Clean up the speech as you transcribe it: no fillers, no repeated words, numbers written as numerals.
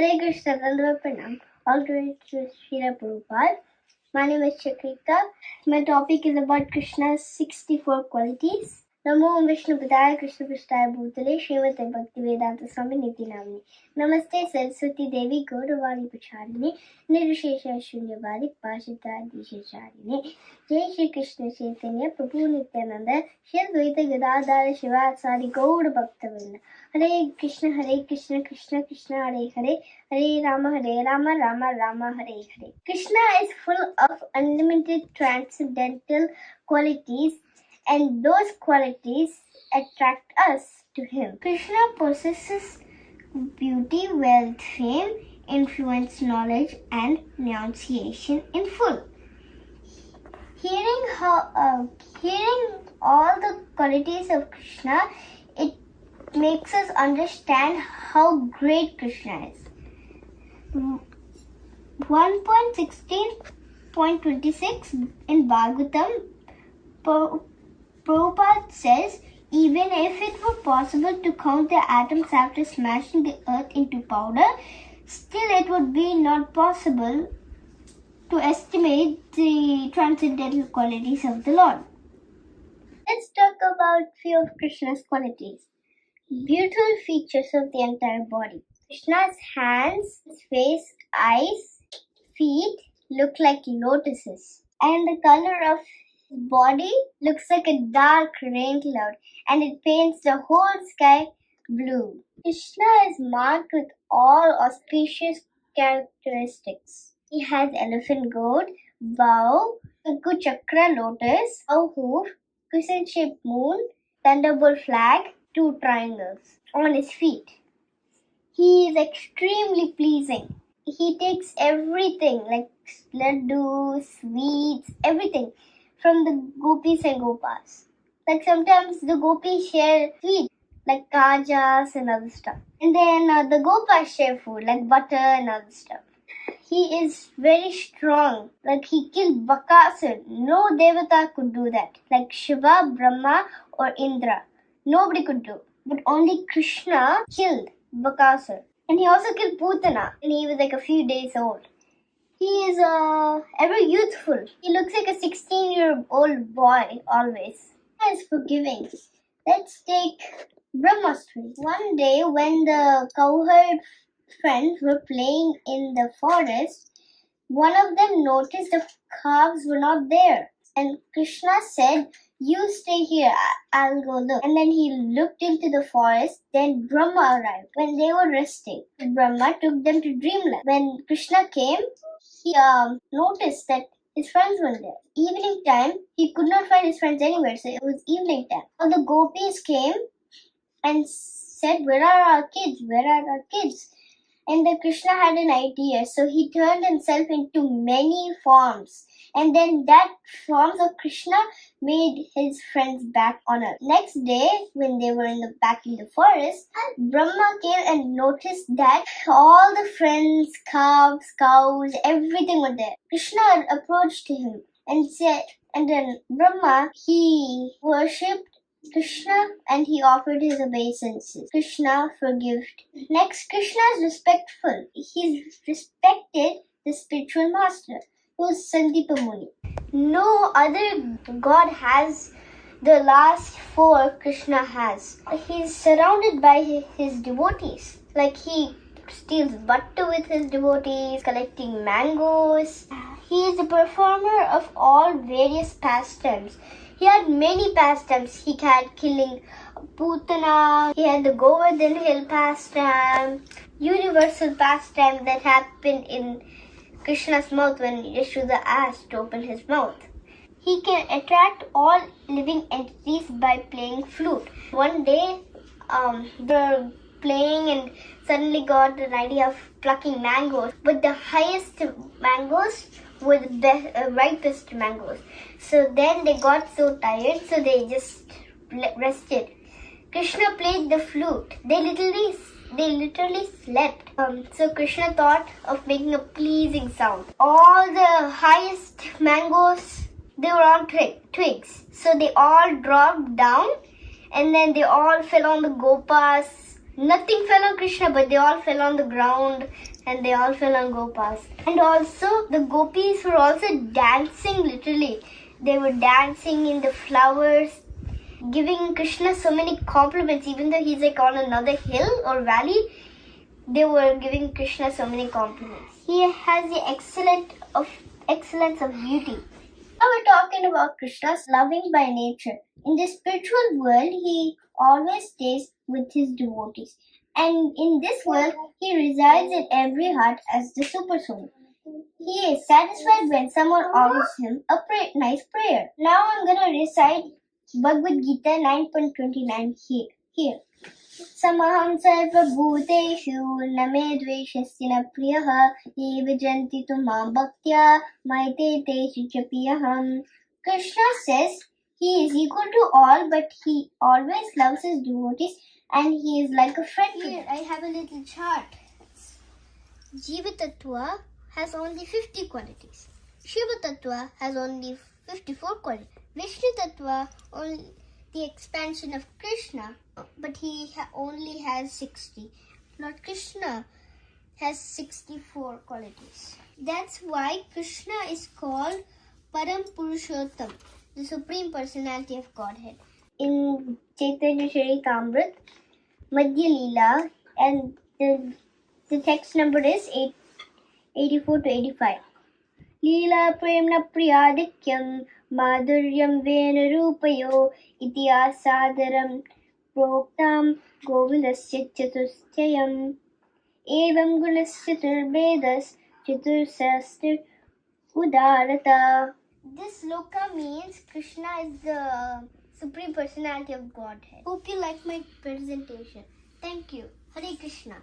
Hare Krishna, Dandava Pranam. All glory to Srila Prabhupada. My name is Chakrika. My topic is about Krishna's 64 qualities. Namo Vishnu Padaya Krishna Prasthaya Bhutale Srimate Bhakti Vedanta Swami Niti Namni. Namaste Saraswati Devi Gaudavali Pacharini Nirvishesha Shunyavadi Pashita Dishacharine. Jai Shri Krishna Chaitanya Prabhu Nityananda Shri Advaita Gadadhara Shiva Sari Gaura Bhaktavinda. Hare Krishna Krishna Krishna Hare Hare Hare Rama Rama Rama Hare Hare. Krishna is full of unlimited transcendental qualities, and those qualities attract us to him. Krishna possesses beauty, wealth, fame, influence, knowledge, and renunciation in full. Hearing all the qualities of Krishna, it makes us understand how great Krishna is. 1.16.26 in Bhagavatam, Prabhupada says, even if it were possible to count the atoms after smashing the earth into powder, still it would be not possible to estimate the transcendental qualities of the Lord. Let's talk about few of Krishna's qualities. Beautiful features of the entire body. Krishna's hands, face, eyes, feet look like lotuses, and the color of his body looks like a dark rain cloud, and it paints the whole sky blue. Krishna is marked with all auspicious characteristics. He has elephant goat, bow, chakra lotus, bow hoof, crescent-shaped moon, thunderbolt flag, 2 triangles on his feet. He is extremely pleasing. He takes everything like laddu, sweets, everything from the gopis and gopas. Like sometimes the gopis share sweets like kajas and other stuff. And then the gopas share food like butter and other stuff. He is very strong. Like he killed Bakasur. No devata could do that. Like Shiva, Brahma or Indra. Nobody could do. But only Krishna killed Bakasur. And he also killed Putana when he was like a few days old. He is ever youthful. He looks like a 16-year-old boy always. He is forgiving. Let's take Brahmastri. One day when the cowherd friends were playing in the forest, one of them noticed the calves were not there. And Krishna said, "You stay here, I'll go look." And then he looked into the forest. Then Brahma arrived. When they were resting, Brahma took them to dreamland. When Krishna came, he noticed that his friends weren't there. Evening time, he could not find his friends anywhere, so it was evening time. All the gopis came and said, "Where are our kids? Where are our kids?" And then Krishna had an idea, so he turned himself into many forms. And then that forms of Krishna made his friends back on earth. Next day, when they were back in the forest, Brahma came and noticed that all the friends, calves, cows, everything were there. Krishna approached him and said, and then Brahma, he worshipped Krishna and he offered his obeisances. Krishna forgave. Next, Krishna is respectful. He respected the spiritual master, who is Sandipa Muni. No other god has the last 4 Krishna has. He is surrounded by his devotees. Like he steals butter with his devotees, collecting mangoes. He is a performer of all various pastimes. He had many pastimes. He had killing Putana. He had the Govardhan Hill pastime, universal pastime that happened in Krishna's mouth when Yashoda asked to open his mouth. He can attract all living entities by playing flute. One day, they were playing and suddenly got an idea of plucking mangoes. But the highest mangoes were the ripest mangoes. So then they got so tired, so they just rested. Krishna played the flute. They literally slept. So Krishna thought of making a pleasing sound. All the highest mangoes, they were on twigs. So they all dropped down and then they all fell on the gopas Nothing fell on Krishna, but they all fell on the ground and they all fell on Gopas. And also, the gopis were also dancing literally. They were dancing in the flowers, giving Krishna so many compliments, even though he's like on another hill or valley. They were giving Krishna so many compliments. He has the excellence of beauty. Now we're talking about Krishna's loving by nature. In the spiritual world, he always stays with his devotees. And in this world, he resides in every heart as the super soul. He is satisfied when someone offers him a nice prayer. Now I'm going to recite Bhagavad Gita 9.29 here. Samaham sarva bhuteshu name dveshasya na priyaha ye vijanti tumam bhaktya maite teshu cha priyaham. Krishna says he is equal to all, but he always loves his devotees and he is like a friend. Here I have a little chart. Jiva Tattva has only 50 qualities. Shiva Tattva has only 54 qualities. Vishnu Tattva only the expansion of Krishna, but he only has 60. Lord Krishna has 64 qualities. That's why Krishna is called Param Purushottam, the Supreme Personality of Godhead. In Chaitanya Charitamrita, Madhya Leela, and the text number is 84 to 85. Leela Premna Priyadikyam Madhuryam Vena Rupayo Ityasadaram Proktam Govindasya Chatusthayam Evam Gunasya Turvedas Chatursastir Udarata. This sloka means Krishna is the Supreme Personality of Godhead. Hope you like my presentation. Thank you. Hare Krishna.